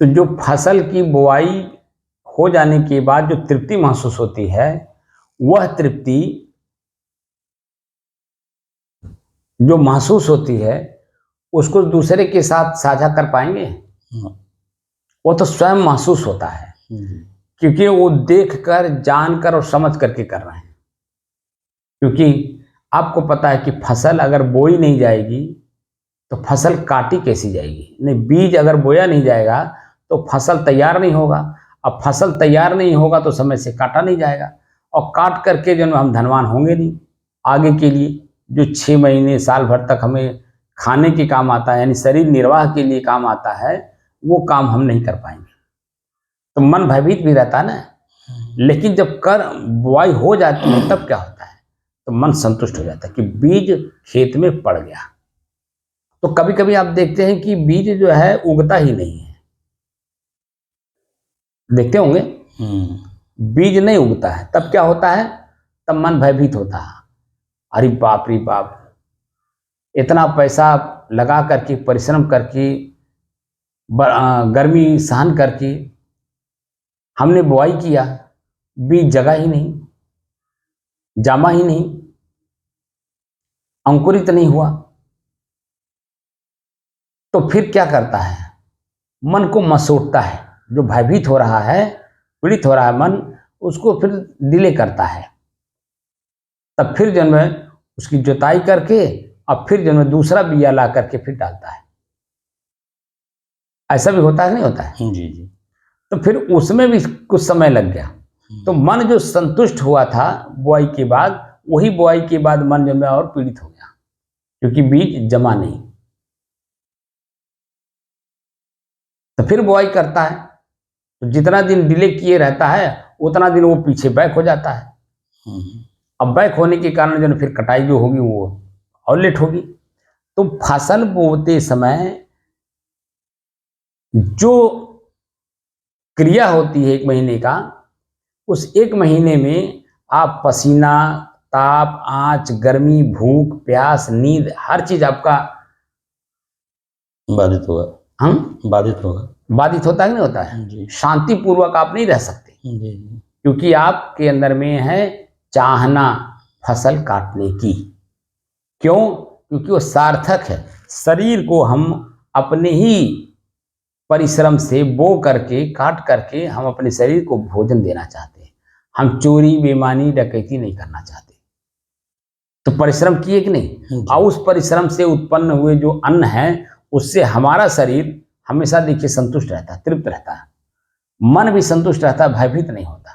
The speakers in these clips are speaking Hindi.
तो जो फसल की बुआई हो जाने के बाद जो तृप्ति महसूस होती है, वह तृप्ति जो महसूस होती है उसको दूसरे के साथ साझा कर पाएंगे? वो तो स्वयं महसूस होता है, क्योंकि वो देखकर, जानकर और समझ करके कर रहे हैं। क्योंकि आपको पता है कि फसल अगर बोई नहीं जाएगी तो फसल काटी कैसी जाएगी? नहीं, बीज अगर बोया नहीं जाएगा तो फसल तैयार नहीं होगा। अब फसल तैयार नहीं होगा तो समय से काटा नहीं जाएगा, और काट करके जो हम धनवान होंगे नहीं आगे के लिए। जो 6 महीने साल भर तक हमें खाने के काम आता है, यानी शरीर निर्वाह के लिए काम आता है, वो काम हम नहीं कर पाएंगे। तो मन भयभीत भी रहता है ना। लेकिन जब कर बुआई हो जाती है तब क्या होता है? तो मन संतुष्ट हो जाता है कि बीज खेत में पड़ गया। तो कभी कभी आप देखते हैं कि बीज जो है उगता ही नहीं है, देखते होंगे बीज नहीं उगता है। तब क्या होता है? तब मन भयभीत होता है, अरे बाप रे बाप, इतना पैसा लगा करके, परिश्रम करके, गर्मी सहन करके हमने बुआई किया, बीज जगा ही नहीं, जामा ही नहीं, अंकुरित नहीं हुआ। तो फिर क्या करता है? मन को मसोड़ता है। जो भयभीत हो रहा है, पीड़ित हो रहा है मन, उसको फिर डिले करता है। तब फिर जन्म उसकी जुताई करके, अब फिर जन्म दूसरा बिया ला करके फिर डालता है। ऐसा भी होता है, नहीं होता है? जी जी। तो फिर उसमें भी कुछ समय लग गया। तो मन जो संतुष्ट हुआ था बुआई के बाद, वही बुआई के बाद मन जो है और पीड़ित हो गया, क्योंकि बीज जमा नहीं। तो फिर बुआई करता है, तो जितना दिन डिले किए रहता है उतना दिन वो पीछे बैक हो जाता है। अब बैक होने के कारण जो फिर कटाई जो होगी वो और लेट होगी। तो फसल बोते समय जो क्रिया होती है 1 महीने का, उस 1 महीने में आप पसीना, ताप, आंच, गर्मी, भूख, प्यास, नींद, हर चीज आपका बाधित होगा। हम बाधित होगा। बाधित होता है, नहीं होता है? शांति पूर्वक आप नहीं रह सकते, जी। क्योंकि आपके अंदर में है चाहना फसल काटने की। क्यों? क्योंकि वो सार्थक है। शरीर को हम अपने ही परिश्रम से बो करके, काट करके हम अपने शरीर को भोजन देना चाहते हैं। हम चोरी, बेईमानी, डकैती नहीं करना चाहते। तो परिश्रम किए कि नहीं? और उस परिश्रम से उत्पन्न हुए जो अन्न है, उससे हमारा शरीर हमेशा देखिए संतुष्ट रहता है, तृप्त रहता है। मन भी संतुष्ट रहता है, भयभीत नहीं होता,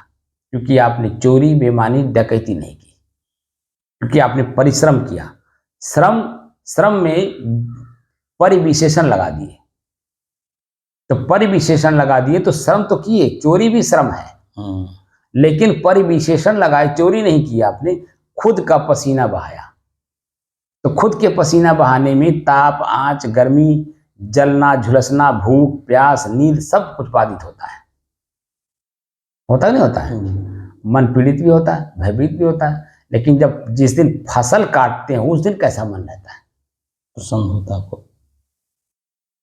क्योंकि आपने चोरी, बेईमानी, डकैती नहीं की, क्योंकि आपने परिश्रम किया। श्रम में परिविशेषण लगा दिए। तो परिविशेषण लगा दिए तो श्रम तो किए, चोरी भी श्रम है, लेकिन परिविशेषण लगाए, चोरी नहीं किया आपने, खुद का पसीना बहाया। तो खुद के पसीना बहाने में ताप, आंच, गर्मी, जलना, झुलसना, भूख, प्यास, नींद सब कुछ बाधित होता है। होता नहीं होता है? मन पीड़ित भी होता है, भयभीत भी होता है। लेकिन जब जिस दिन फसल काटते हैं उस दिन कैसा मन रहता है? प्रसन्न होता है।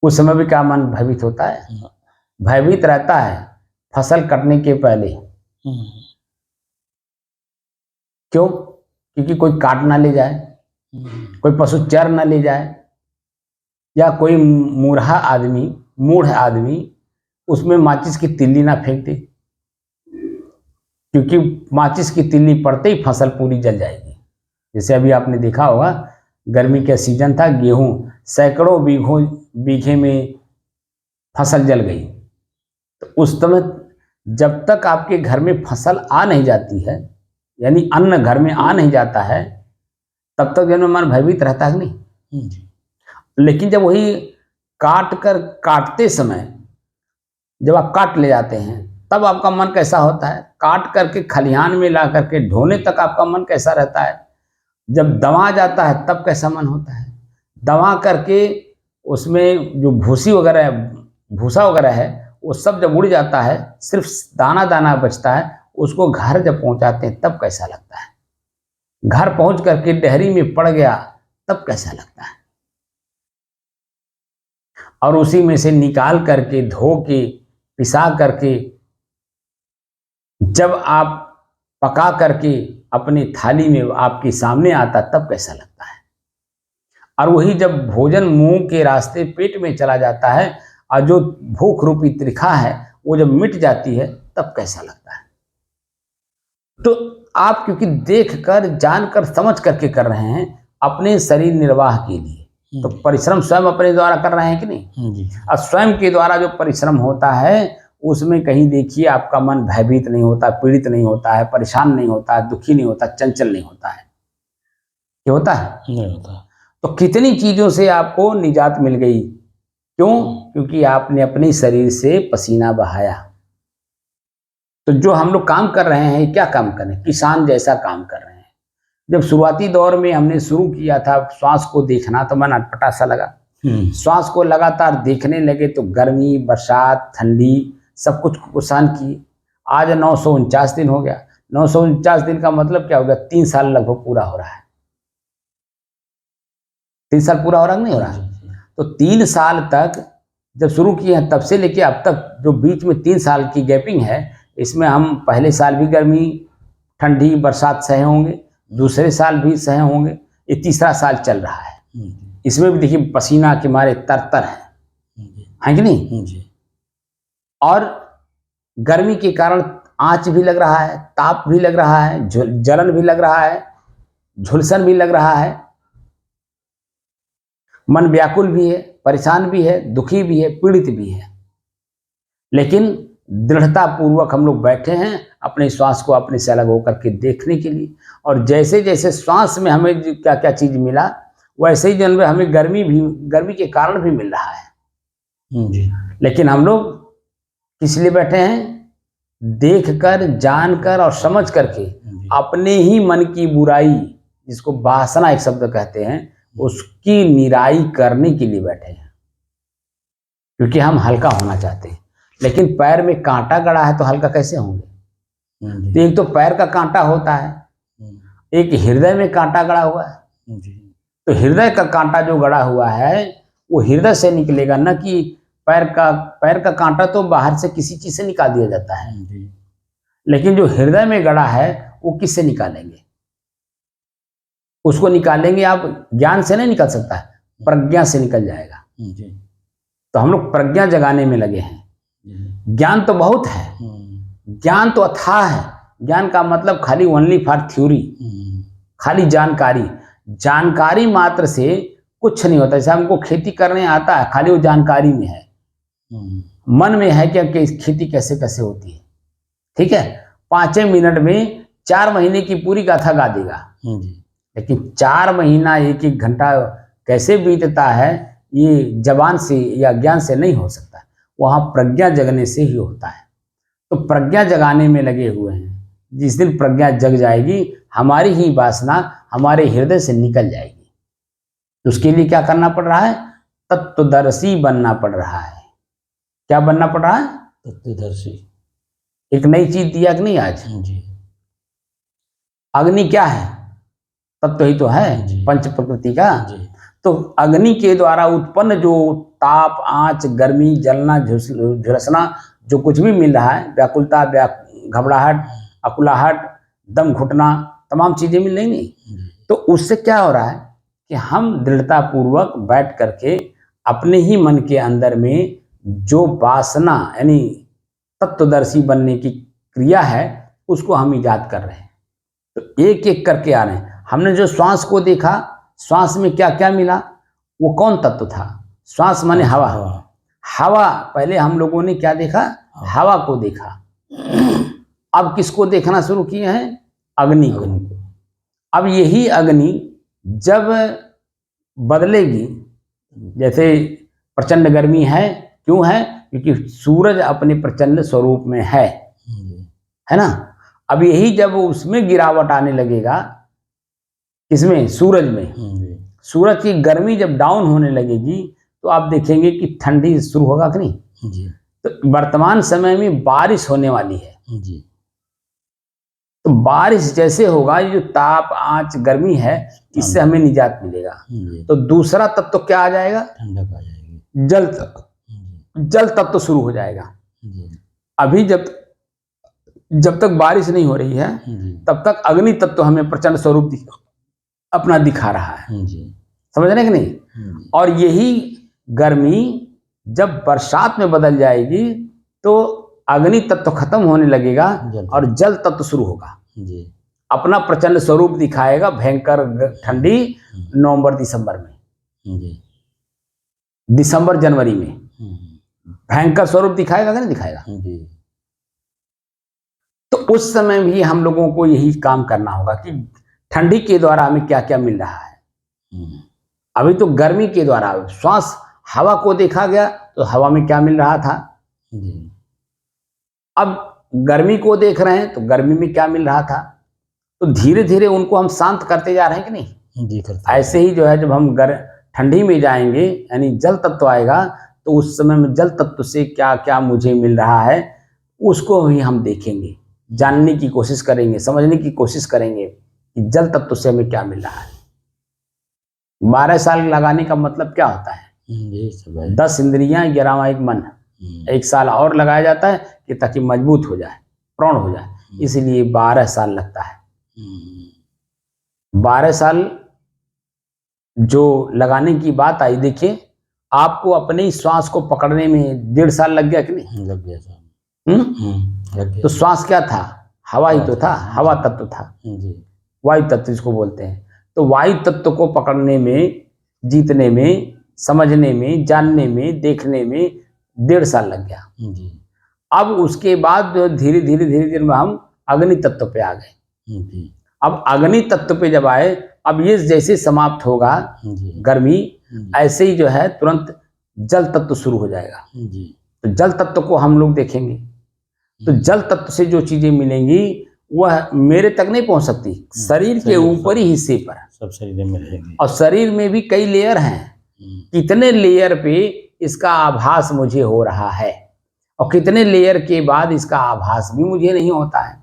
उस समय भी क्या मन भयभीत होता है? भयभीत रहता है फसल कटने के पहले। क्यों? क्योंकि कोई काट ना ले जाए, कोई पशु चर ना ले जाए, या कोई मूढ़ आदमी उसमें माचिस की तिल्ली ना फेंक दे, क्योंकि माचिस की तिल्ली पड़ते ही फसल पूरी जल जाएगी। जैसे अभी आपने देखा होगा, गर्मी का सीजन था, गेहूं सैकड़ों बीघे में फसल जल गई। तो उस समय जब तक आपके घर में फसल आ नहीं जाती है, यानी अन्न घर में आ नहीं जाता है, तब तक जन मन भयभीत रहता है नहीं। लेकिन जब वही काटते समय जब आप काट ले जाते हैं, तब आपका मन कैसा होता है? काट करके खलिहान में ला करके ढोने तक आपका मन कैसा रहता है? जब दवा जाता है तब कैसा मन होता है? दवा करके उसमें जो भूसा वगैरह है, वो सब जब उड़ जाता है, सिर्फ दाना दाना बचता है, उसको घर जब पहुंचाते हैं तब कैसा लगता है? घर पहुंच करके डेहरी में पड़ गया तब कैसा लगता है? और उसी में से निकाल करके धो के पिसा करके जब आप पका करके अपनी थाली में आपके सामने आता तब कैसा लगता है। और वही जब भोजन मुंह के रास्ते पेट में चला जाता है और जो भूख रूपी त्रिखा है वो जब मिट जाती है तब कैसा लगता है। तो आप क्योंकि देखकर जानकर समझ करके कर रहे हैं अपने शरीर निर्वाह के लिए, तो परिश्रम स्वयं अपने द्वारा कर रहे हैं कि नहीं जी। और स्वयं के द्वारा जो परिश्रम होता है उसमें कहीं देखिए आपका मन भयभीत नहीं होता, पीड़ित नहीं होता है, परेशान नहीं होता है, दुखी नहीं होता, चंचल नहीं होता है। क्या होता है? नहीं होता। तो कितनी चीजों से आपको निजात मिल गई। क्यों? क्योंकि आपने अपने शरीर से पसीना बहाया। तो जो हम लोग काम कर रहे हैं, क्या काम कर रहे हैं? किसान जैसा काम कर रहे हैं। जब शुरुआती दौर में हमने शुरू किया था श्वास को देखना तो मन अटपटा सा लगा। श्वास को लगातार देखने लगे तो गर्मी, बरसात, ठंडी सब कुछ को सहन किए। आज 949 दिन हो गया। 949 दिन का मतलब क्या हो गया? 3 साल लगभग पूरा हो रहा है। 3 साल पूरा हो रहा है नहीं हो रहा है? तो 3 साल तक जब शुरू किए हैं तब से लेके अब तक जो बीच में 3 साल की गैपिंग है, इसमें हम पहले साल भी गर्मी, ठंडी, बरसात सहे होंगे, दूसरे साल भी सहे होंगे, ये तीसरा साल चल रहा है। इसमें भी देखिए पसीना के मारे तरतर है कि नहीं? और गर्मी के कारण आंच भी लग रहा है, ताप भी लग रहा है, जलन भी लग रहा है, झुलसन भी लग रहा है, मन व्याकुल भी है, परेशान भी है, दुखी भी है, पीड़ित भी है। लेकिन दृढ़ता पूर्वक हम लोग बैठे हैं अपने श्वास को अपने से अलग होकर के देखने के लिए। और जैसे जैसे श्वास में हमें क्या क्या चीज मिला वैसे ही जन्म में हमें गर्मी के कारण भी मिल रहा है जी। लेकिन हम लोग किस लिए बैठे हैं? देखकर, जानकर और समझ करके अपने ही मन की बुराई, जिसको वासना एक शब्द कहते हैं, उसकी निराई करने के लिए बैठे हैं। क्योंकि हम हल्का होना चाहते हैं। लेकिन पैर में कांटा गड़ा है तो हल्का कैसे होंगे? तो एक तो पैर का कांटा होता है, एक हृदय में कांटा गड़ा हुआ है। तो हृदय का कांटा जो गड़ा हुआ है वो हृदय से निकलेगा, न कि पैर का कांटा तो बाहर से किसी चीज से निकाल दिया जाता है। लेकिन जो हृदय में गड़ा है वो किससे निकालेंगे? उसको निकालेंगे आप ज्ञान से नहीं निकल सकता है, प्रज्ञा से निकल जाएगा। तो हम लोग प्रज्ञा जगाने में लगे हैं। ज्ञान तो बहुत है, ज्ञान तो अथाह है। ज्ञान का मतलब खाली ओनली फॉर थ्योरी, खाली जानकारी मात्र से कुछ नहीं होता। जैसे हमको खेती करने आता है, खाली वो जानकारी में है, मन में है कि खेती कैसे कैसे होती है। ठीक है, 5 मिनट में 4 महीने की पूरी गाथा गा देगा। लेकिन 4 महीना 1-1 घंटा कैसे बीतता है ये जबान से या ज्ञान से नहीं हो सकता। वहाँ प्रज्ञा जगने से ही होता है। तो प्रज्ञा जगाने में लगे हुए हैं। जिस दिन प्रज्ञा जग जाएगी हमारी ही वासना हमारे हृदय से निकल जाएगी। तो उसके लिए क्या करना पड़ रहा है? तत्वदर्शी बनना पड़ रहा है। क्या बनना पड़ रहा है? तत्वदर्शी। एक नई चीज दिया कि नहीं आज? अग्नि क्या है? तत्व ही तो है पंच प्रकृति का। तो अग्नि के द्वारा उत्पन्न जो ताप, आंच, गर्मी, जलना, झुलसना जो कुछ भी मिल रहा है, व्याकुलता, घबराहट, अकुलाहट, दम घुटना, तमाम चीजें मिल रही नहीं। तो उससे क्या हो रहा है कि हम दृढ़ता पूर्वक बैठ करके अपने ही मन के अंदर में जो वासना यानी तत्वदर्शी बनने की क्रिया है उसको हम ईजाद कर रहे हैं। तो एक एक करके आ रहे हैं। हमने जो श्वास को देखा, श्वास में क्या क्या मिला, वो कौन तत्व था? श्वास माने हवा। हवा पहले हम लोगों ने क्या देखा? हवा को देखा। अब किसको देखना शुरू किए हैं? अग्नि को। अब यही अग्नि जब बदलेगी, जैसे प्रचंड गर्मी है, क्यों है? क्योंकि सूरज अपने प्रचंड स्वरूप में है ना। अब यही जब उसमें गिरावट आने लगेगा, इसमें सूरज में, सूरज की गर्मी जब डाउन होने लगेगी तो आप देखेंगे कि ठंडी शुरू होगा कि नहीं। तो वर्तमान समय में बारिश होने वाली है। तो बारिश जैसे होगा, ये जो ताप, आंच, गर्मी है, इससे हमें निजात मिलेगा। तो दूसरा तत्व क्या आ जाएगा? ठंडक आ जाएगी। जल तत्व शुरू हो जाएगा। जी अभी जब तक बारिश नहीं हो रही है जी तब तक अग्नि तत्व हमें प्रचंड स्वरूप अपना दिखा रहा है। जी समझ रहे कि नहीं? जी और यही गर्मी जब बरसात में बदल जाएगी तो अग्नि तत्व खत्म होने लगेगा और जल तत्व शुरू होगा, जी अपना प्रचंड स्वरूप दिखाएगा। भयंकर ठंडी नवंबर दिसंबर में, जी दिसंबर जनवरी में भयंकर स्वरूप दिखाएगा कि नहीं दिखाएगा? जी तो उस समय भी हम लोगों को यही काम करना होगा कि ठंडी के द्वारा हमें क्या क्या मिल रहा है। अभी तो गर्मी के द्वारा श्वास हवा को देखा गया तो हवा में क्या मिल रहा था। जी अब गर्मी को देख रहे हैं तो गर्मी में क्या मिल रहा था। तो धीरे धीरे उनको हम शांत करते जा रहे हैं कि नहीं? जी करते ऐसे ही जो है जब हम ठंडी में जाएंगे यानी जल तत्व आएगा तो उस समय में जल तत्व से क्या क्या मुझे मिल रहा है उसको भी हम देखेंगे, जानने की कोशिश करेंगे, समझने की कोशिश करेंगे कि जल तत्व से हमें क्या मिल रहा है। 12 साल लगाने का मतलब क्या होता है? जी सब है। 10 इंद्रियां 11वां एक मन, 1 साल और लगाया जाता है कि ताकि मजबूत हो जाए, प्रौढ़ हो जाए, इसलिए 12 साल लगता है। 12 साल जो लगाने की बात आई, देखिए आपको अपने ही श्वास को पकड़ने में 1.5 साल लग गया कि नहीं? लग गया साहब। लग गया। तो श्वास क्या था? हवा ही तो था, हवा तत्व था, वायु तत्व इसको बोलते हैं। तो वायु तत्व को पकड़ने में, जीतने में, समझने में, जानने में, देखने में 1.5 साल लग गया। अब उसके बाद जो धीरे धीरे में हम अग्नि तत्व पे आ गए। अब अग्नि तत्व पे जब आए, अब ये जैसे समाप्त होगा गर्मी, ऐसे ही जो है तुरंत जल तत्व शुरू हो जाएगा। तो जल तत्व को हम लोग देखेंगे तो जल तत्व से जो चीजें मिलेंगी वह मेरे तक नहीं पहुंच सकती, शरीर के ऊपरी हिस्से पर सब शरीर में रहेंगे। और शरीर में भी कई लेयर हैं, कितने लेयर पे इसका आभास मुझे हो रहा है और कितने लेयर के बाद इसका आभास भी मुझे नहीं होता है,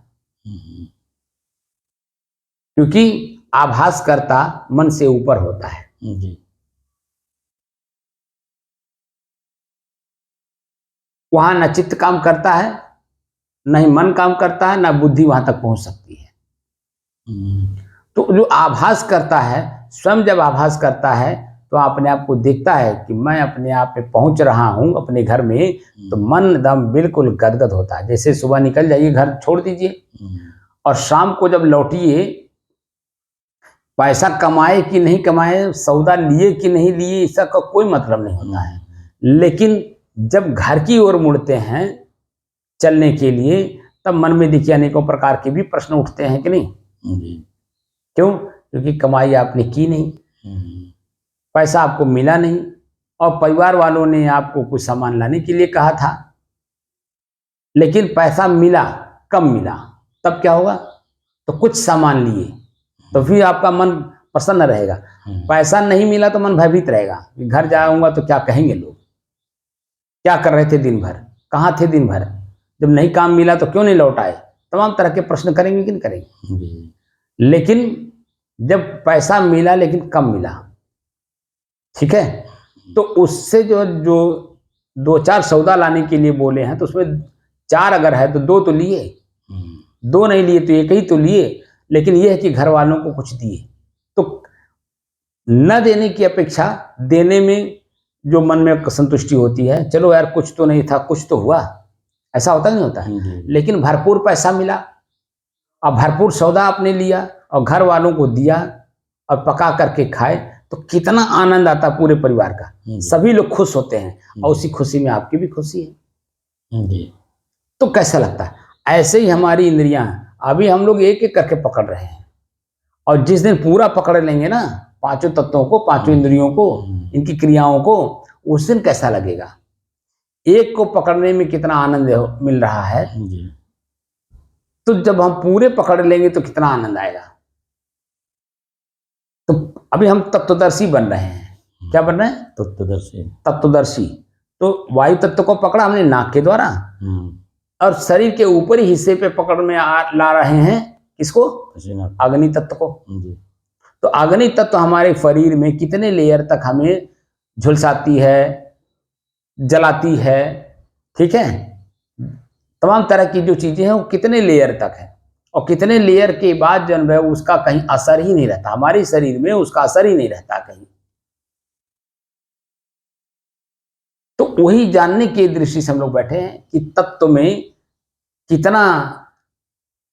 क्योंकि आभास करता मन से ऊपर होता है। वहां न चित्त काम करता है, न ही मन काम करता है, न बुद्धि वहां तक पहुंच सकती है। तो जो आभास करता है, स्वयं जब आभास करता है तो अपने आप को देखता है कि मैं अपने आप पे पहुंच रहा हूं अपने घर में, तो मन दम बिल्कुल गदगद होता है। जैसे सुबह निकल जाइए, घर छोड़ दीजिए और शाम को जब लौटिए, पैसा कमाए कि नहीं कमाए, सौदा लिए कि नहीं लिए, इसका कोई मतलब नहीं होता है। लेकिन जब घर की ओर मुड़ते हैं चलने के लिए, तब मन में देखिए अनेकों प्रकार के भी प्रश्न उठते हैं कि नहीं? क्यों? क्योंकि कमाई आपने की नहीं, पैसा आपको मिला नहीं और परिवार वालों ने आपको कुछ सामान लाने के लिए कहा था, लेकिन पैसा मिला, कम मिला, तब क्या होगा? तो कुछ सामान लिए तो फिर आपका मन प्रसन्न रहेगा। पैसा नहीं मिला तो मन भयभीत रहेगा कि घर जाऊंगा तो क्या कहेंगे लोग, क्या कर रहे थे दिन भर, कहाँ थे दिन भर, जब नहीं काम मिला तो क्यों नहीं लौट आए, तमाम तरह के प्रश्न करेंगे कि नहीं करेंगे। लेकिन जब पैसा मिला लेकिन कम मिला, ठीक है, तो उससे जो 2-4 सौदा लाने के लिए बोले हैं तो उसमें 4 अगर है तो 2 तो लिए, 2 नहीं लिए तो 1 ही तो लिए, लेकिन यह है कि घर वालों को कुछ दिए। तो न देने की अपेक्षा देने में जो मन में संतुष्टि होती है, चलो यार कुछ तो नहीं था, कुछ तो हुआ, ऐसा होता नहीं होता है। लेकिन भरपूर पैसा मिला और भरपूर सौदा आपने लिया और घर वालों को दिया और पका करके खाए, तो कितना आनंद आता पूरे परिवार का, सभी लोग खुश होते हैं और उसी खुशी में आपकी भी खुशी है। तो कैसा लगता है? ऐसे ही हमारी इंद्रियां, अभी हम लोग एक एक करके पकड़ रहे हैं और जिस दिन पूरा पकड़ लेंगे ना, 5 तत्वों को, 5 इंद्रियों को, इनकी क्रियाओं को, उस दिन कैसा लगेगा? एक को पकड़ने में कितना आनंद मिल रहा है, तो जब हम पूरे पकड़ लेंगे तो कितना आनंद आएगा। तो अभी हम तत्वदर्शी बन रहे हैं। क्या बन रहे हैं? तत्वदर्शी। तो वायु तत्व को पकड़ा हमने नाक के द्वारा और शरीर के ऊपरी हिस्से पे पकड़ में ला रहे हैं किसको? अग्नि तत्व को। तो अग्नि तत्व हमारे शरीर में कितने लेयर तक हमें झुलसाती है, जलाती है, ठीक है, तमाम तरह की जो चीजें हैं वो कितने लेयर तक है, और कितने लेयर के बाद जो है उसका कहीं असर ही नहीं रहता, हमारे शरीर में उसका असर ही नहीं रहता कहीं। तो वही जानने की दृष्टि से हम लोग बैठे हैं कि तत्व में कितना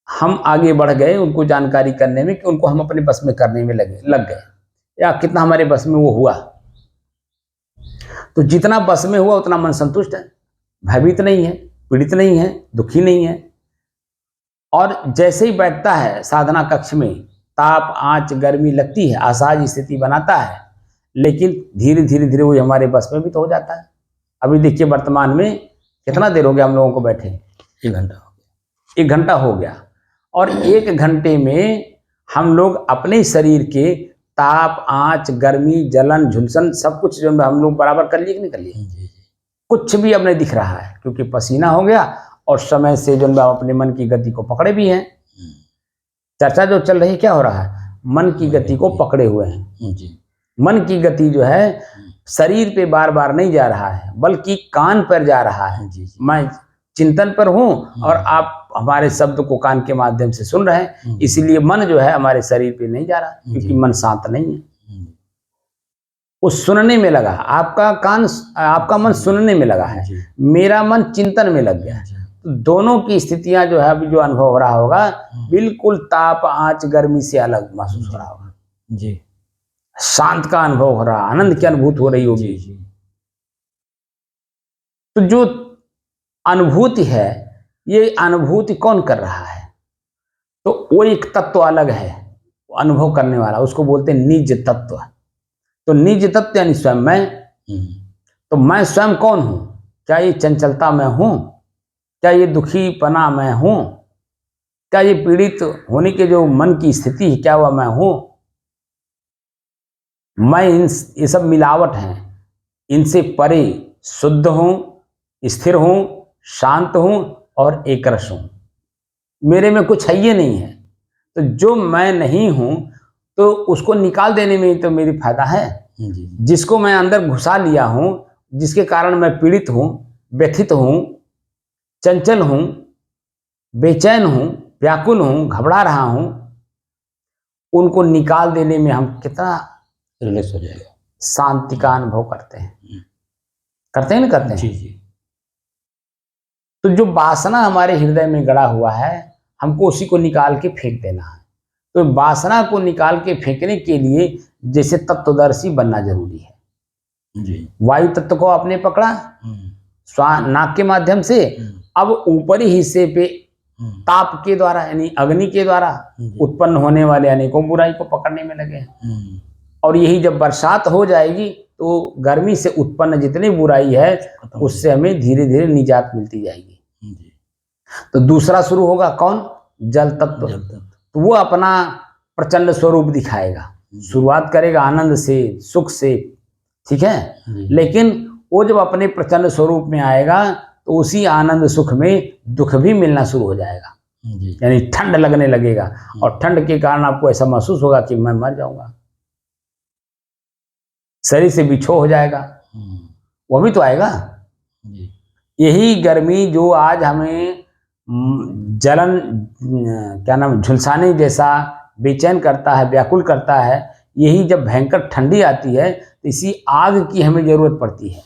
हम आगे बढ़ गए उनको जानकारी करने में, कि उनको हम अपने बस में करने में लग गए, या कितना हमारे बस में वो हुआ। तो जितना बस में हुआ उतना मन संतुष्ट है, भयभीत नहीं है, पीड़ित नहीं है, दुखी नहीं है। और जैसे ही बैठता है साधना कक्ष में, ताप आंच गर्मी लगती है, असहज स्थिति बनाता है, लेकिन धीरे धीरे धीरे वो हमारे बस में भी तो हो जाता है। अभी देखिए वर्तमान में कितना देर हो गया हम लोगों को बैठे, 1 घंटा हो गया। 1 घंटा हो गया, और 1 घंटे में हम लोग अपने शरीर के ताप आंच गर्मी जलन झुलसन सब कुछ जो हम लोग बराबर कर लिए कि नहीं कर लिए? जी। कुछ भी अब नहीं दिख रहा है, क्योंकि पसीना हो गया और समय से जो हम अपने मन की गति को पकड़े भी हैं। चर्चा जो चल रही है क्या हो रहा है? मन की गति को पकड़े हुए हैं जी। मन की गति जो है शरीर पे बार बार नहीं जा रहा है, बल्कि कान पर जा रहा है। जी। मैं चिंतन पर हूँ और आप हमारे शब्द को कान के माध्यम से सुन रहे हैं, इसीलिए मन जो है हमारे शरीर पे नहीं जा रहा, क्योंकि मन शांत नहीं है, वो सुनने में लगा। आपका मन सुनने में लगा है, मेरा मन चिंतन में लग गया। तो दोनों की स्थितियां जो है अभी जो अनुभव हो रहा होगा, बिल्कुल ताप आंच गर्मी से अलग महसूस हो रहा होगा जी। शांत का अनुभव हो रहा, आनंद की अनुभूति हो रही होगी। तो जो अनुभूति है, ये अनुभूति कौन कर रहा है? तो वो एक तत्व अलग है, अनुभव करने वाला, उसको बोलते हैं निज तत्व। तो निज तत्व यानी स्वयं मैं। तो मैं स्वयं कौन हूं? क्या ये चंचलता मैं हूं? क्या ये दुखीपना मैं हूं? क्या ये पीड़ित होने के जो मन की स्थिति है, क्या वह मैं हूं? मैं ये सब मिलावट हैं, इनसे परे शुद्ध हूं, स्थिर हूं, शांत हूं और एकरस हूं। मेरे में कुछ है ये नहीं है। तो जो मैं नहीं हूं, तो उसको निकाल देने में तो मेरी फायदा है। जिसको मैं अंदर घुसा लिया हूं, जिसके कारण मैं पीड़ित हूं, व्यथित हूं, चंचल हूं, बेचैन हूं, व्याकुल हूं, घबरा रहा हूं, उनको निकाल देने में हम कितना रिलैक्स हो जाएगा, शांति का अनुभव करते हैं। करते हैं ना? करते हैं। जी। तो जो वासना हमारे हृदय में गड़ा हुआ है, हमको उसी को निकाल के फेंक देना है। तो वासना को निकाल के फेंकने के लिए जैसे तत्वदर्शी बनना जरूरी है जी। वायु तत्व को आपने पकड़ा नाक के माध्यम से, अब ऊपरी हिस्से पे ताप के द्वारा यानी अग्नि के द्वारा उत्पन्न होने वाले अनेकों बुराई को पकड़ने में लगे हैं। और यही जब बरसात हो जाएगी तो गर्मी से उत्पन्न जितनी बुराई है उससे हमें धीरे धीरे निजात मिलती जाएगी। तो दूसरा शुरू होगा कौन? जल तत्व। तो वो अपना प्रचंड स्वरूप दिखाएगा, शुरुआत करेगा आनंद से, सुख से, ठीक है, लेकिन वो जब अपने प्रचंड स्वरूप में आएगा तो उसी आनंद सुख में दुख भी मिलना शुरू हो जाएगा, यानी ठंड लगने लगेगा। और ठंड के कारण आपको ऐसा महसूस होगा कि मैं मर जाऊंगा, शरीर से बिछो हो जाएगा, वो भी तो आएगा। यही गर्मी जो आज हमें जलन क्या नाम झुलसाने जैसा बेचैन करता है, व्याकुल करता है, यही जब भयंकर ठंडी आती है तो इसी आग की हमें जरूरत पड़ती है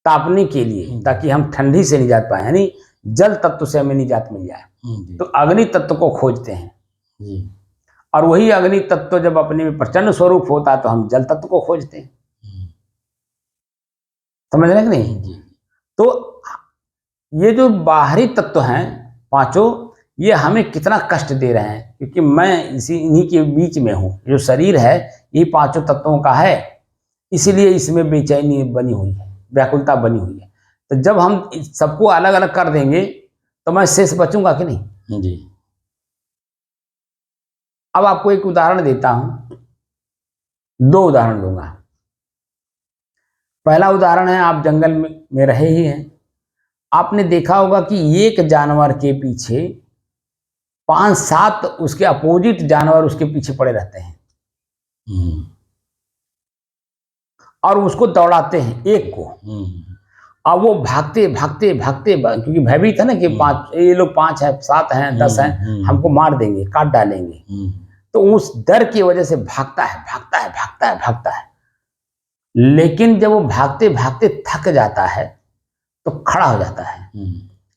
तापने के लिए, ताकि हम ठंडी से निजात पाए, यानी जल तत्व से हमें निजात मिल जाए। तो अग्नि तत्व को खोजते हैं, और वही अग्नि तत्व जब अपने में प्रचंड स्वरूप होता है तो हम जल तत्व को खोजते हैं। समझ रहे कि नहीं? तो ये जो बाहरी तत्व हैं पांचों, ये हमें कितना कष्ट दे रहे हैं, क्योंकि मैं इन्हीं के बीच में हूँ। जो शरीर है ये पांचों तत्वों का है, इसीलिए इसमें बेचैनी बनी हुई है, व्याकुलता बनी हुई है। तो जब हम सबको अलग अलग कर देंगे तो मैं शेष बचूंगा कि नहीं? जी। अब आपको एक उदाहरण देता हूं, 2 उदाहरण दूंगा। पहला उदाहरण है, आप जंगल में रहे ही हैं, आपने देखा होगा कि एक जानवर के पीछे 5-7 उसके अपोजिट जानवर उसके पीछे पड़े रहते हैं। और उसको दौड़ाते हैं एक को। अब वो भागते भागते भागते क्योंकि भयभीत है ना कि पांच, ये लोग 5 हैं 7 हैं 10 हैं, हमको मार देंगे, काट डालेंगे। तो उस डर की वजह से भागता है भागता है भागता है भागता है। लेकिन जब वो भागते भागते थक जाता है तो खड़ा हो जाता है,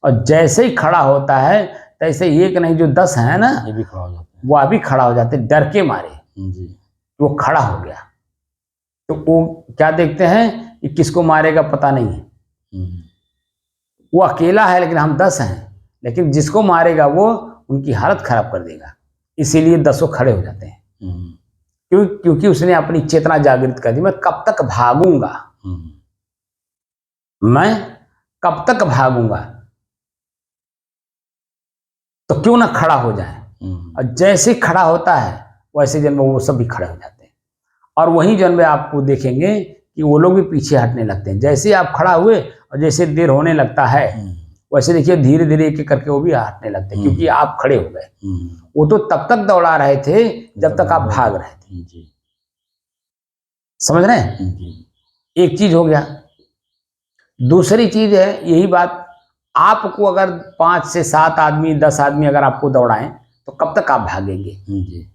और जैसे ही खड़ा होता है तैसे एक नहीं जो 10 है ना, ये भी खड़ा हो जाता है, वो अभी खड़ा हो जाते डर के मारे। जी। वो खड़ा हो गया तो वो क्या देखते हैं कि किसको मारेगा पता नहीं है, वो अकेला है लेकिन हम 10 हैं, लेकिन जिसको मारेगा वो उनकी हालत खराब कर देगा, इसीलिए 10 खड़े हो जाते हैं। क्योंकि उसने अपनी चेतना जागृत कर दी, मैं कब तक भागूंगा, मैं कब तक भागूंगा, तो क्यों ना खड़ा हो जाए। और जैसे खड़ा होता है वैसे जन्म वो सब भी खड़े हो जाते हैं, और वहीं जन्म आपको देखेंगे कि वो लोग भी पीछे हटने लगते हैं। जैसे आप खड़ा हुए और जैसे देर होने लगता है वैसे देखिए धीरे धीरे एक एक करके वो भी हटने लगते हैं, क्योंकि आप खड़े हो गए। वो तो तब तक दौड़ा रहे थे जब तक आप भाग रहे थे, समझ रहे हैं। एक चीज हो गया। दूसरी चीज है यही बात, आपको अगर 5 से 7 आदमी 10 आदमी अगर आपको दौड़ाएं तो कब तक आप भागेंगे।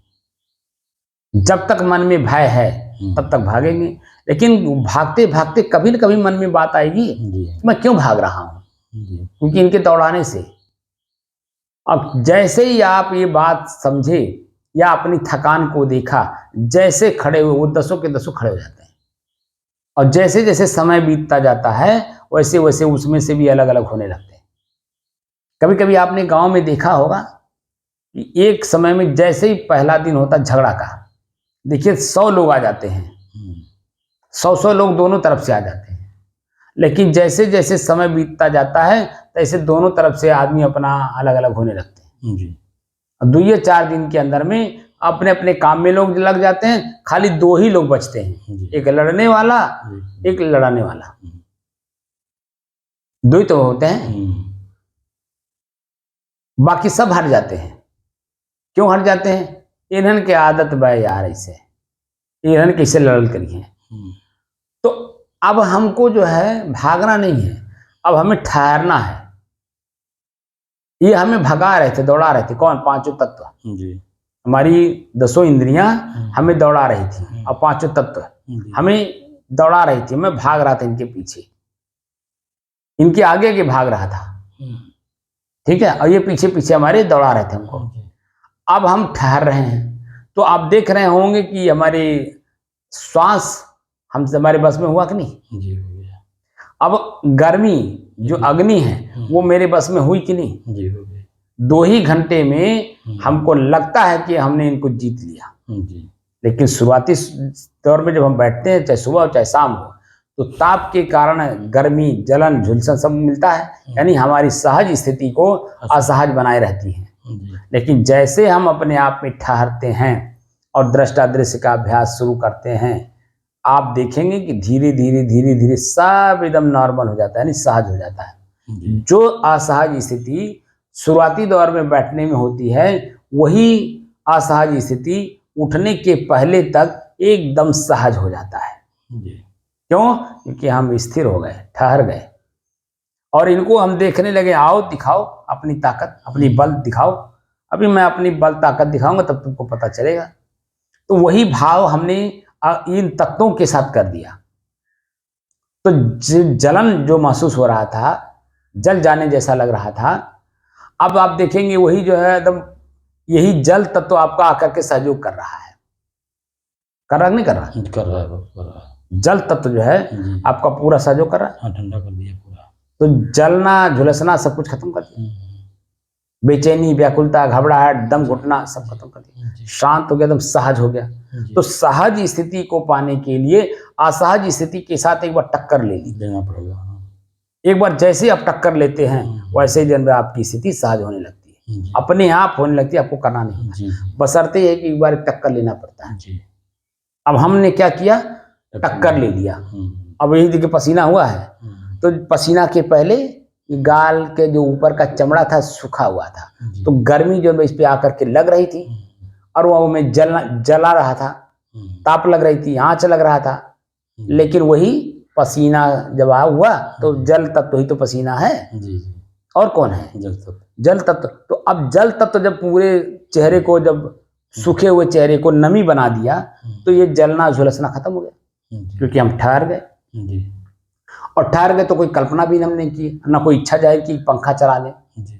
जब तक मन में भय है तब तक भागेंगे, लेकिन भागते भागते कभी न कभी मन में बात आएगी मैं क्यों भाग रहा हूं, क्योंकि इनके दौड़ाने से। अब जैसे ही आप ये बात समझे या अपनी थकान को देखा, जैसे खड़े हुए वो 10 के 10 खड़े हो जाते हैं, और जैसे जैसे समय बीतता जाता है वैसे वैसे उसमें से भी अलग अलग होने लगते हैं। कभी कभी आपने गांव में देखा होगा कि एक समय में जैसे ही पहला दिन होता झगड़ा का, देखिए 100 लोग आ जाते हैं, 100 लोग दोनों तरफ से आ जाते हैं, लेकिन जैसे जैसे समय बीतता जाता है तैसे दोनों तरफ से आदमी अपना अलग अलग होने लगते हैं। और 2 या 4 दिन के अंदर में अपने अपने काम में लोग लग जाते हैं, खाली 2 ही लोग बचते हैं, एक लड़ने वाला एक लड़ाने वाला, 2 ही तो होते हैं, बाकी सब हट जाते हैं। क्यों हट जाते हैं, इन्हन के आदत बे यार, ऐसे इन्हन कैसे लड़ल करिए। तो अब हमको जो है भागना नहीं है, अब हमें ठहरना है। ये हमें भगा रहे थे, दौड़ा रहे थे, कौन, 5 तत्व जी। हमारी 10 इंद्रियां हमें दौड़ा रही थी, और 5 तत्व हमें दौड़ा रही थी। मैं भाग रहा था इनके पीछे, इनके आगे के भाग रहा था, ठीक है, और ये पीछे पीछे हमारे दौड़ा रहे थे हमको। अब हम ठहर रहे हैं, तो आप देख रहे होंगे कि हमारे श्वास हमसे हमारे बस में हुआ कि नहीं जी। अब गर्मी जो अग्नि है वो मेरे बस में हुई कि नहीं जी। 2 ही घंटे में हमको लगता है कि हमने इनको जीत लिया जी। लेकिन शुरुआती दौर में जब हम बैठते हैं, चाहे सुबह हो चाहे शाम हो, तो ताप के कारण गर्मी, जलन, झुलसन सब मिलता है, यानी हमारी सहज स्थिति को असहज बनाए रहती है। लेकिन जैसे हम अपने आप में ठहरते हैं और दृष्टा दृश्य का अभ्यास शुरू करते हैं, आप देखेंगे कि धीरे धीरे धीरे धीरे सब एकदम नॉर्मल हो जाता है, यानी सहज हो जाता है। जो असहज स्थिति शुरुआती दौर में बैठने में होती है, वही असहज स्थिति उठने के पहले तक एकदम सहज हो जाता है। क्यों? क्योंकि हम स्थिर हो गए, ठहर गए, और इनको हम देखने लगे, आओ दिखाओ अपनी ताकत, अपनी बल दिखाओ। अभी मैं अपनी बल ताकत दिखाऊंगा तब तुमको पता चलेगा। तो वही भाव हमने इन तत्वों के साथ कर दिया। तो जलन जो महसूस हो रहा था, जल जाने जैसा लग रहा था, अब आप देखेंगे वही जो है एकदम यही जल तत्व आपका आकर के सहयोग कर रहा है। कर रहा नहीं कर रहा? कर रहा है। जल तत्व जो है आपका पूरा सहयोग कर रहा है। हाँ, ठंडा कर दिया पूरा। तो जलना, झुलसना सब कुछ खत्म कर दिया, बेचैनी, व्याकुलता, घबराहट, दम घुटना सब खत्म कर दिया, शांत हो गया, एकदम सहज हो गया। तो सहज स्थिति को पाने के लिए असहज स्थिति के साथ एक बार टक्कर लेना पड़ेगा। एक बार जैसे आप टक्कर लेते हैं वैसे ही जन्म आपकी स्थिति सहज होने लगती है, अपने आप होने लगती है, आपको करना नहीं, बशर्ते है कि एक बार टक्कर लेना पड़ता है। अब हमने क्या किया, टक्कर ले लिया। अब यही देखिए पसीना हुआ है, तो पसीना के पहले गाल के जो ऊपर का चमड़ा था सूखा हुआ था, तो गर्मी जो इस पे आकर के लग रही थी, और वो में जला रहा था, ताप लग रही थी, आंच लग रहा था, लेकिन वही पसीना जब हुआ तो जल तत्व ही तो पसीना है, जी जी। और कौन है? जल तत्व। जल तत्व। तो अब जल तत्व जब पूरे चेहरे को, जब सूखे हुए चेहरे को नमी बना दिया, तो ये जलना झुलसना खत्म हो गया, जी क्योंकि हम ठहर गए। जी और ठहर गए तो कोई कल्पना भी हमने की, ना कोई इच्छा जाहिर की पंखा चला लें। जी।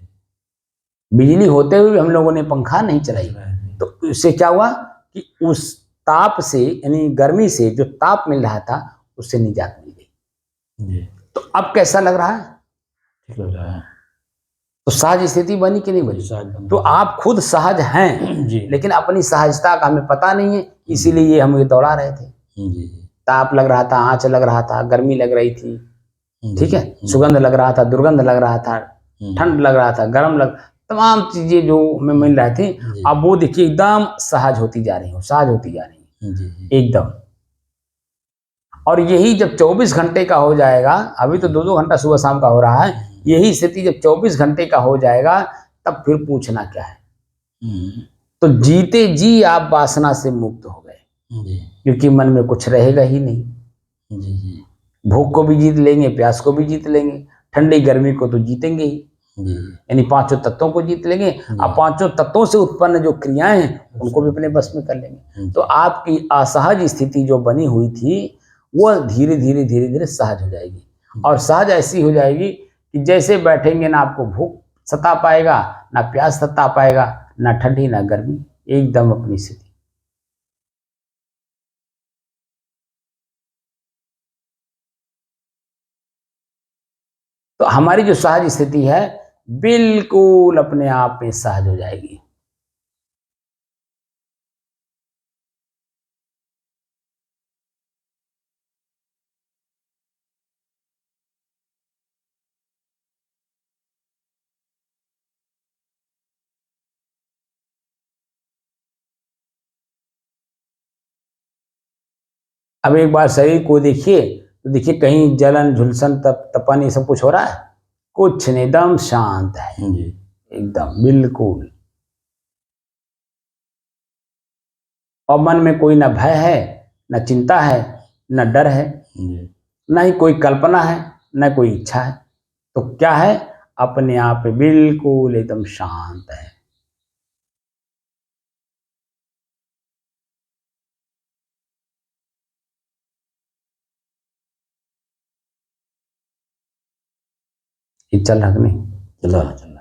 बिजली होते हुए भी हम लोगों ने पंखा नहीं चलाई। तो इससे क्या हुआ कि उस ताप से, यानी गर्मी से जो ताप मिल रहा था, उससे निजात मिल गई। जी। तो अब कैसा लग रहा है? ठीक लग रहा है। तो सहज स्थिति बनी कि नहीं बनी? सहज बनी। तो आप खुद सहज हैं, जी। लेकिन अपनी सहजता का हमें पता नहीं है, इसीलिए ये हम ये दौड़ा रहे थे। जी। ताप लग रहा था, आँच लग रहा था, गर्मी लग रही थी, ठीक है, जी। सुगंध लग रहा था, दुर्गंध लग रहा था, ठंड लग रहा था, गर्म लग, तमाम चीजें जो हमें मिल रही थी, जी। अब वो देखिए एकदम सहज होती जा रही हो, सहज होती जा रही है जी। एकदम। और यही जब 24 घंटे का हो जाएगा, अभी तो 2-2 घंटा सुबह शाम का हो रहा है, यही स्थिति जब 24 घंटे का हो जाएगा, तब फिर पूछना क्या है। तो जीते जी आप वासना से मुक्त हो गए, जी। क्योंकि मन में कुछ रहेगा ही नहीं। जी जी। भूख को भी जीत लेंगे, प्यास को भी जीत लेंगे, ठंडी गर्मी को तो जीतेंगे ही, यानी पांचों तत्वों को जीत लेंगे। अब पांचों तत्वों से उत्पन्न जो क्रियाएं हैं उनको भी अपने बस में कर लेंगे। तो आपकी असहज स्थिति जो बनी हुई थी, वह धीरे धीरे धीरे धीरे सहज हो जाएगी। और सहज ऐसी हो जाएगी कि जैसे बैठेंगे ना आपको भूख सता पाएगा, ना प्यास सता पाएगा, ना ठंडी ना गर्मी, एकदम अपनी स्थिति। तो हमारी जो सहज स्थिति है, बिल्कुल अपने आप में सहज हो जाएगी। अब एक बार शरीर को देखिए, तो देखिए कहीं जलन झुलसन तपन ये सब कुछ हो रहा है? कुछ नहीं, एकदम शांत है, जी। एकदम बिल्कुल। और मन में कोई ना भय है, न चिंता है, न डर है, जी। न ही कोई कल्पना है, न कोई इच्छा है। तो क्या है? अपने आप में बिल्कुल एकदम शांत है। ये चल रहा कि नहीं? चला चला।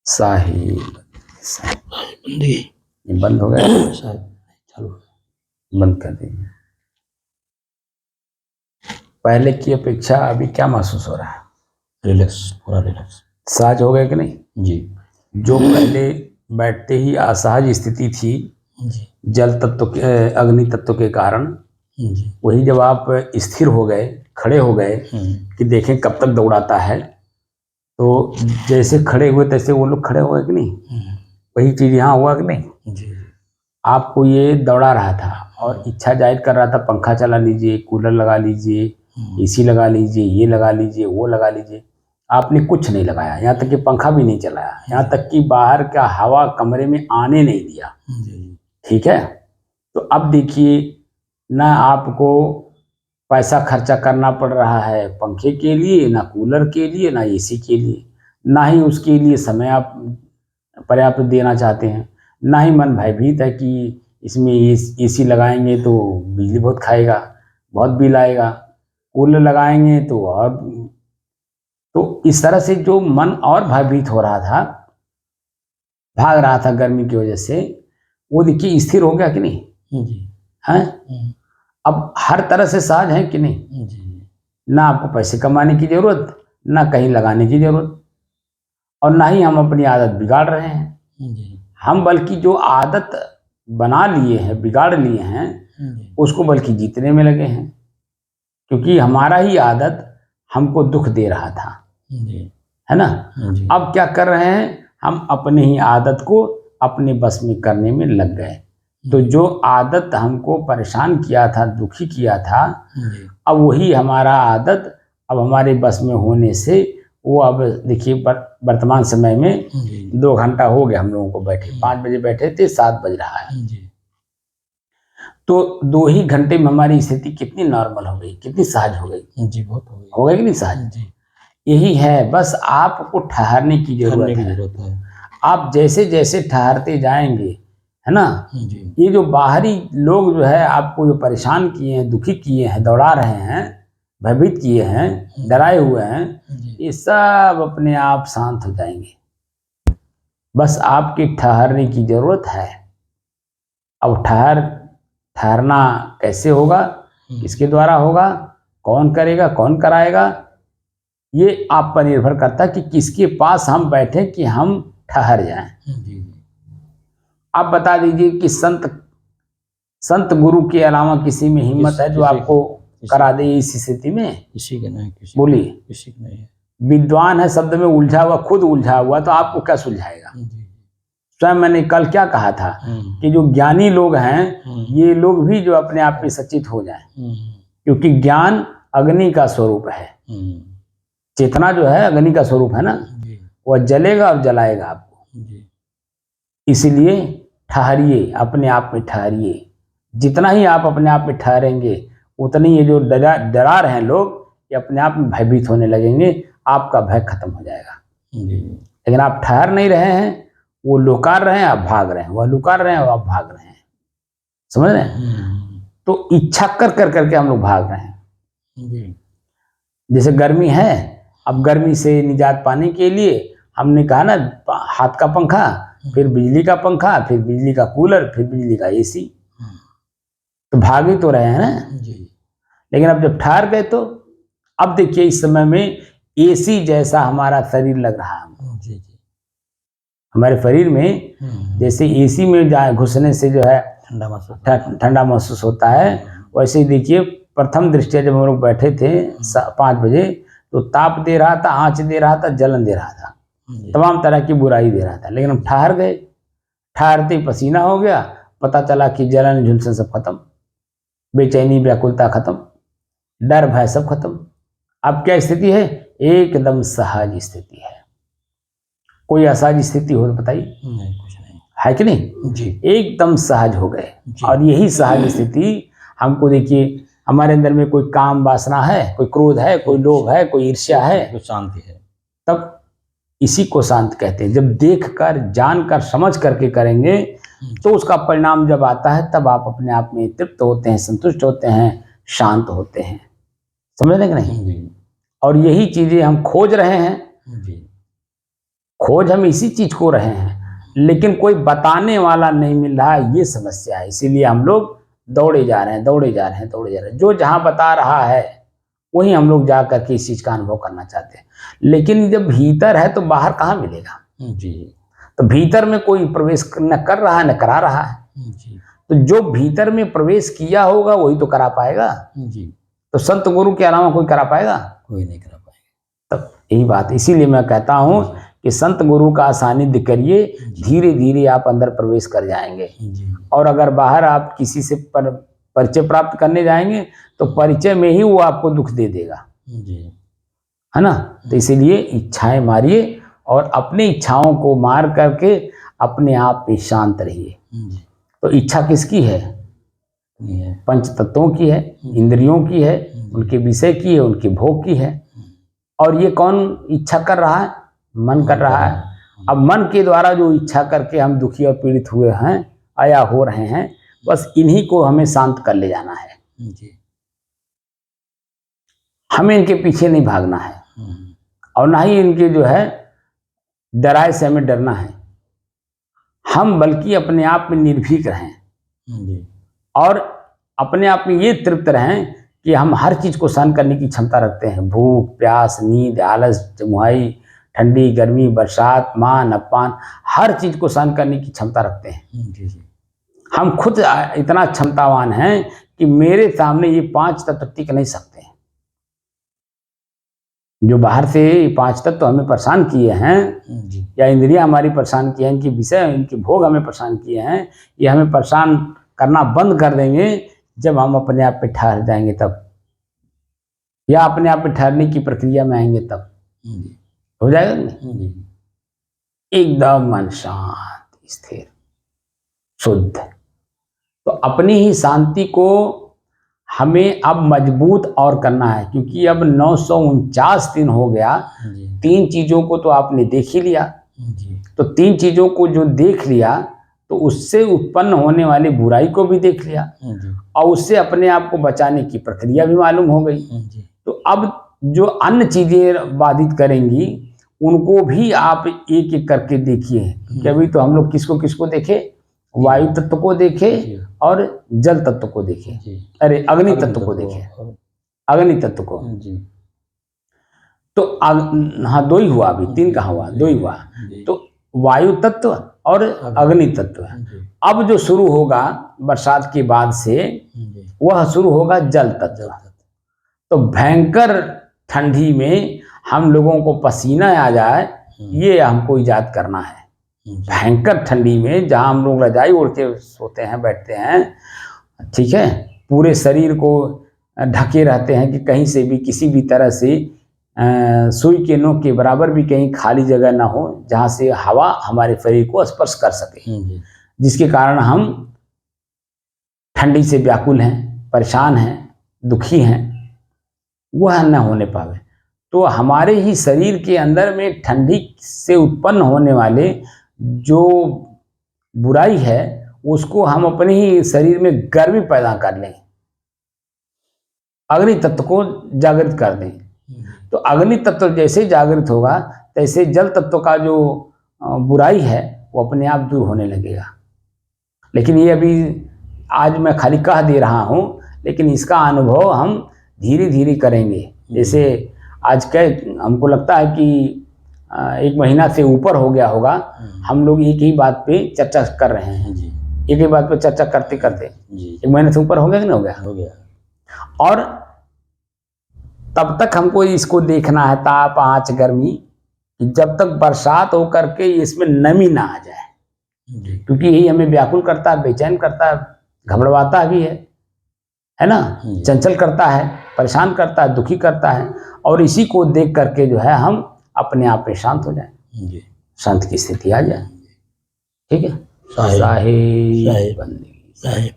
साहिब बंदी ये बंद हो गया, शायद चालू। बंद कर दीजिए। पहले की अपेक्षा अभी क्या महसूस हो रहा है? रिलैक्स, पूरा रिलैक्स। सहज हो गए कि नहीं? जी जो पहले बैठते ही असहज स्थिति थी जी जल तत्व के अग्नि तत्व के कारण, जी। वही जब आप स्थिर हो गए, खड़े हो गए कि देखें कब तक दौड़ाता है, तो जैसे खड़े हुए तैसे वो लोग खड़े हो गए कि नहीं? वही चीज़ यहाँ हुआ कि नहीं? जी आपको ये दौड़ा रहा था और इच्छा जाहिर कर रहा था पंखा चला लीजिए, कूलर लगा लीजिए, एसी लगा लीजिए, ये लगा लीजिए, वो लगा लीजिए। आपने कुछ नहीं लगाया, यहाँ तक कि पंखा भी नहीं चलाया, यहाँ तक कि बाहर का हवा कमरे में आने नहीं दिया। जी ठीक है, तो अब देखिए, ना आपको पैसा खर्चा करना पड़ रहा है पंखे के लिए, ना कूलर के लिए, ना एसी के लिए, ना ही उसके लिए समय आप पर्याप्त देना चाहते हैं, ना ही मन भयभीत है कि इसमें एसी लगाएंगे तो बिजली बहुत खाएगा, बहुत बिल आएगा, कूलर लगाएंगे तो और, तो इस तरह से जो मन और भयभीत हो रहा था, भाग रहा था गर्मी की वजह से, वो देखिए स्थिर हो गया कि नहीं? जी है, अब हर तरह से सहज है कि नहीं? जी ना आपको पैसे कमाने की जरूरत, ना कहीं लगाने की जरूरत, और ना ही हम अपनी आदत बिगाड़ रहे हैं। जी हम बल्कि जो आदत बना लिए हैं, बिगाड़ लिए हैं, उसको बल्कि जीतने में लगे हैं, क्योंकि हमारा ही आदत हमको दुख दे रहा था, है ना? अब क्या कर रहे हैं, हम अपने ही आदत को अपने बस में करने में लग गए। तो जो आदत हमको परेशान किया था, दुखी किया था, अब वही हमारा आदत अब हमारे बस में होने से वो, अब देखिए वर्तमान समय में 2 घंटा हो गया हम लोगों को बैठे, 5 बजे बैठे थे, 7 बज रहा है, तो 2 ही घंटे में हमारी स्थिति कितनी नॉर्मल हो गई, कितनी सहज हो गई। जी बहुत हो गई, हो गई कि नहीं सहज? यही है, बस आपको ठहरने की जरूरत है। आप जैसे जैसे ठहरते जाएंगे, है ना, ये जो बाहरी लोग जो है आपको जो परेशान किए हैं, दुखी किए हैं, दौड़ा रहे हैं, भयभीत किए हैं, डराए हुए हैं, ये सब अपने आप शांत हो जाएंगे। बस आपके ठहरने की जरूरत है। अब ठहरना कैसे होगा, किसके द्वारा होगा, कौन करेगा, कौन कराएगा, ये आप पर निर्भर करता है कि किसके पास हम बैठे कि हम ठहर जाएं। आप बता दीजिए कि संत गुरु के अलावा किसी में हिम्मत है जो आपको करा दे इस स्थिति में? किसी के नहीं, बोलिए, किसी के नहीं है। विद्वान है शब्द में उलझा हुआ, खुद उलझा हुआ, तो आपको क्या सुलझाएगा? स्वयं मैंने कल क्या कहा था कि जो ज्ञानी लोग हैं, ये लोग भी जो अपने आप में सचेत हो जाएं, क्योंकि ज्ञान अग्नि का स्वरूप है, चेतना जो है अग्नि का स्वरूप है ना, वह जलेगा और जलाएगा आपको। इसलिए ठहरिए, अपने आप में ठहरिए। जितना ही आप अपने आप में ठहरेंगे, उतनी ये जो डरा रहे हैं लोग, ये अपने आप में भयभीत होने लगेंगे, आपका भय खत्म हो जाएगा। लेकिन आप ठहर नहीं रहे हैं, वो लुकार रहे हैं, आप भाग रहे हैं, वह लुकार रहे हैं, आप भाग रहे हैं, समझ रहे हैं? तो इच्छा कर करके हम लोग भाग रहे हैं। जैसे गर्मी है, अब गर्मी से निजात पाने के लिए हमने कहा ना, हाथ का पंखा, फिर बिजली का पंखा, फिर बिजली का कूलर, फिर बिजली का एसी, तो भाग ही तो रहे हैं ना। लेकिन अब जब ठहर गए, तो अब देखिए इस समय में एसी जैसा हमारा शरीर लग रहा है। हमारे शरीर में जैसे एसी में जाए घुसने से जो है ठंडा महसूस होता है, वैसे ही देखिए प्रथम दृष्टया जब हम लोग बैठे थे 5 बजे, तो ताप दे रहा था, आँच दे रहा था, जलन दे रहा था, तमाम तरह की बुराई दे रहा था। लेकिन हम ठहर गए, ठहरते ही पसीना हो गया, पता चला कि जलन झुलसन सब खत्म, बेचैनी व्याकुलता खत्म, डर भय सब खत्म। अब क्या स्थिति है? एकदम सहज स्थिति है। कोई असहज स्थिति हो तो बताइए? नहीं, कुछ नहीं है कि नहीं जी। एकदम सहज हो गए। और यही सहज स्थिति हमको, देखिए हमारे अंदर में कोई काम वासना है, कोई क्रोध है, कोई लोभ है, कोई ईर्ष्या है, कोई शांति है, तब इसी को शांत कहते हैं। जब देखकर, जानकर, समझ करके करेंगे, तो उसका परिणाम जब आता है, तब आप अपने आप में तृप्त होते हैं, संतुष्ट होते हैं, शांत होते हैं। समझ रहे कि नहीं? और यही चीजें हम खोज रहे हैं। जी। खोज हम इसी चीज को रहे हैं, लेकिन कोई बताने वाला नहीं मिल रहा है, ये समस्या है। इसीलिए हम लोग दौड़े जा रहे हैं, दौड़े जा रहे हैं, दौड़े जा रहे हैं। जो जहां बता रहा है वहीं हम लोग जा करके इस चीज का अनुभव करना चाहते हैं। लेकिन जब भीतर है तो बाहर कहाँ मिलेगा? जी। तो भीतर में कोई प्रवेश न कर रहा है, न करा रहा है। जी। तो जो भीतर में प्रवेश किया होगा वही तो करा पाएगा। जी। तो संत गुरु के अलावा कोई करा पाएगा? कोई नहीं करा पाएगा। तब यही बात, इसीलिए मैं कहता हूँ कि संत गुरु का सानिध्य करिए, धीरे धीरे आप अंदर प्रवेश कर जाएंगे। जी। और अगर बाहर आप किसी से परिचय प्राप्त करने जाएंगे तो परिचय में ही वो आपको दुख दे देगा, जी। है ना। तो इसीलिए इच्छाएं मारिए और अपनी इच्छाओं को मार करके अपने आप पे शांत रहिए। जी। तो इच्छा किसकी है? ये पंच तत्वों की है, इंद्रियों की है, उनके विषय की है, उनके भोग की है। और ये कौन इच्छा कर रहा है? मन कर रहा है। अब मन के द्वारा जो इच्छा करके हम दुखी और पीड़ित हुए हैं, आया हो रहे हैं, बस इन्हीं को हमें शांत कर ले जाना है। जी। हमें इनके पीछे नहीं भागना है और ना ही इनके जो है डराए से हमें डरना है। हम बल्कि अपने आप में निर्भीक रहें जी। और अपने आप में ये तृप्त रहें कि हम हर चीज को सहन करने की क्षमता रखते हैं। भूख, प्यास, नींद, आलस, जमुआई, ठंडी, गर्मी, बरसात, मान, अपमान, हर चीज को सहन करने की क्षमता रखते हैं। जी। जी। हम खुद इतना क्षमतावान हैं कि मेरे सामने ये 5 तत्व टिक नहीं सकते हैं। जो बाहर से ये 5 तत्व हमें परेशान किए हैं, जी। या इंद्रियां हमारी परेशान किए हैं, इनके विषय, इनके भोग हमें परेशान किए हैं, ये हमें परेशान करना बंद कर देंगे जब हम अपने आप पे ठहर जाएंगे तब, या अपने आप पे ठहरने की प्रक्रिया में आएंगे तब जी। हो जाएगा नहीं। जी। एकदम मन शांत, स्थिर, शुद्ध। तो अपनी ही शांति को हमें अब मजबूत और करना है, क्योंकि अब 949 दिन हो गया। जी। 3 चीजों को तो आपने देख ही लिया। जी। तो 3 चीजों को जो देख लिया तो उससे उत्पन्न होने वाली बुराई को भी देख लिया जी। और उससे अपने आप को बचाने की प्रक्रिया भी मालूम हो गई। जी। तो अब जो अन्य चीजें बाधित करेंगी उनको भी आप एक एक करके देखिए। क्योंकि अभी तो हम लोग किसको किसको देखे? वायु तत्व को देखे और जल तत्व को देखे, अरे अग्नि तत्व को देखे, अग्नि तत्व को। जी। तो हाँ 2 ही हुआ, अभी 3 कहाँ हुआ? 2 ही हुआ। तो वायु तत्व और अग्नि तत्व। अब जो शुरू होगा बरसात के बाद से वह शुरू होगा जल तत्व। तो भयंकर ठंडी में हम लोगों को पसीना आ जाए, ये हमको इजाद करना है। भयंकर ठंडी में जहाँ हम लोग रजाई ओढ़ के सोते हैं, बैठते हैं, ठीक है, पूरे शरीर को ढके रहते हैं कि कहीं से भी किसी भी तरह से सुई के नोक के बराबर भी कहीं खाली जगह ना हो जहाँ से हवा हमारे शरीर को स्पर्श कर सके, जिसके कारण हम ठंडी से व्याकुल हैं, परेशान हैं, दुखी हैं, वह न होने पावे। तो हमारे ही शरीर के अंदर में ठंडी से उत्पन्न होने वाले जो बुराई है उसको हम अपने ही शरीर में गर्मी पैदा कर लें, अग्नि तत्व को जागृत कर दें। तो अग्नि तत्व जैसे जागृत होगा तैसे जल तत्व का जो बुराई है वो अपने आप दूर होने लगेगा। लेकिन ये अभी आज मैं खाली कह दे रहा हूँ, लेकिन इसका अनुभव हम धीरे धीरे करेंगे। जैसे आज हमको लगता है कि 1 महीना से ऊपर हो गया होगा हम लोग एक ही बात पे चर्चा कर रहे हैं। एक ही बात पे चर्चा करते करते 1 महीने से ऊपर हो गया कि नहीं हो गया? हो गया। और तब तक हमको इसको देखना है, ताप, आँच, गर्मी, जब तक बरसात हो करके इसमें नमी ना आ जाए, क्योंकि यही हमें व्याकुल करता है, बेचैन करता है, घबराता भी है ना, चंचल करता है, परेशान करता है, दुखी करता है। और इसी को देख करके जो है हम अपने आप में शांत हो जाए, शांत की स्थिति आ जाए। ठीक है। साहिब बंदगी।